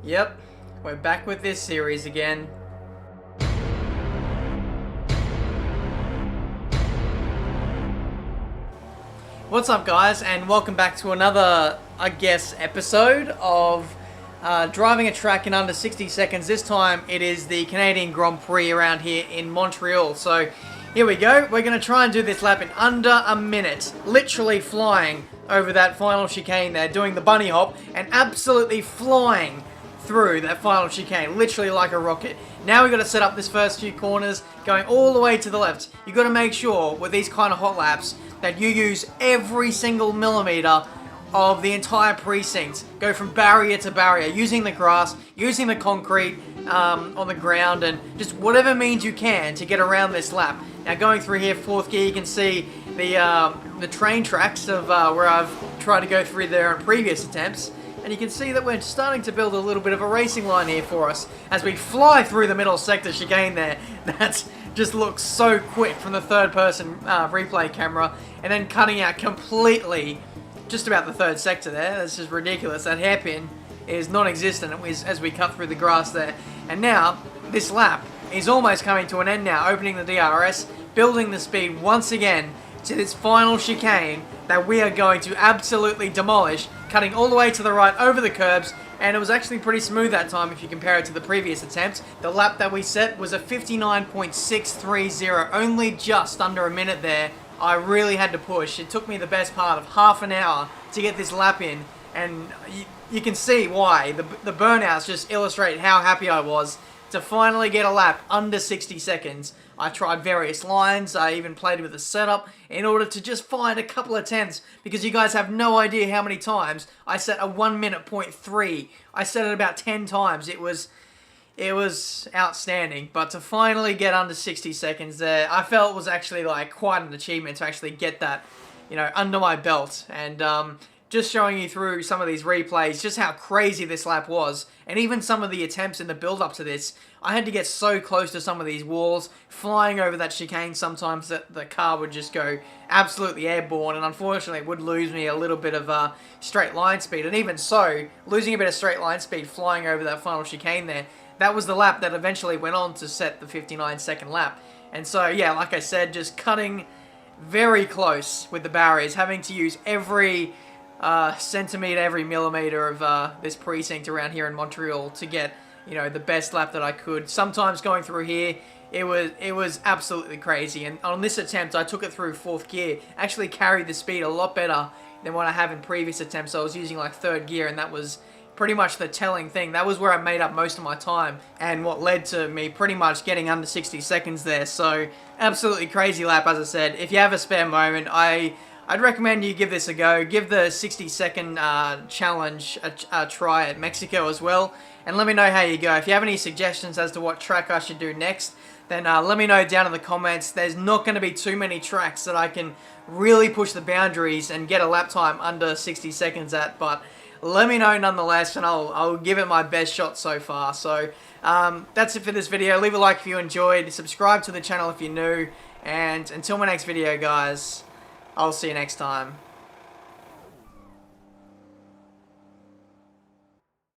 Yep, we're back with this series again. What's up, guys, and welcome back to another, I guess, episode of driving a track in under 60 seconds. This time it is the Canadian Grand Prix around here in Montreal. So here we go. We're going to try and do this lap in under a minute. Literally flying over that final chicane there, doing the bunny hop, and absolutely flying through that final chicane, literally like a rocket. Now we've got to set up this first few corners, going all the way to the left. You've got to make sure with these kind of hot laps that you use every single millimeter of the entire precinct. Go from barrier to barrier, using the grass, using the concrete on the ground, and just whatever means you can to get around this lap. Now going through here, fourth gear, you can see the train tracks of where I've tried to go through there in previous attempts. And you can see that we're starting to build a little bit of a racing line here for us as we fly through the middle sector chicane there. That just looks so quick from the third person replay camera, and then cutting out completely just about the third sector there. That's just ridiculous. That hairpin is non-existent as we cut through the grass there. And now this lap is almost coming to an end now, opening the DRS, building the speed once again to this final chicane that we are going to absolutely demolish, cutting all the way to the right over the curbs. And it was actually pretty smooth that time if you compare it to the previous attempt. The lap that we set was a 59.630, only just under a minute there. I really had to push. It took me the best part of half an hour to get this lap in, and you can see why. The burnouts just illustrate how happy I was to finally get a lap under 60 seconds. I tried various lines, I even played with the setup in order to just find a couple of tenths, because you guys have no idea how many times I set a 1 minute point 3. I set it about 10 times. It was outstanding, but to finally get under 60 seconds there, I felt it was actually like quite an achievement to actually get that, you know, under my belt. And just showing you through some of these replays, just how crazy this lap was, and even some of the attempts in the build-up to this. I had to get so close to some of these walls, flying over that chicane sometimes that the car would just go absolutely airborne, and unfortunately it would lose me a little bit of straight line speed. And even so, losing a bit of straight line speed flying over that final chicane there, that was the lap that eventually went on to set the 59-second lap. And so, yeah, like I said, just cutting very close with the barriers, having to use every centimeter, every millimeter of this precinct around here in Montreal to get, you know, the best lap that I could. Sometimes going through here, it was absolutely crazy. And on this attempt, I took it through fourth gear, actually carried the speed a lot better than what I have in previous attempts. I was using like third gear, and that was pretty much the telling thing. That was where I made up most of my time, and what led to me pretty much getting under 60 seconds there. So absolutely crazy lap, as I said. If you have a spare moment, I'd recommend you give this a go. Give the 60-second challenge a try at Mexico as well, and let me know how you go. If you have any suggestions as to what track I should do next, then let me know down in the comments. There's not going to be too many tracks that I can really push the boundaries and get a lap time under 60 seconds at, but let me know nonetheless, and I'll give it my best shot so far. So that's it for this video. Leave a like if you enjoyed, subscribe to the channel if you're new, and until my next video, guys, I'll see you next time.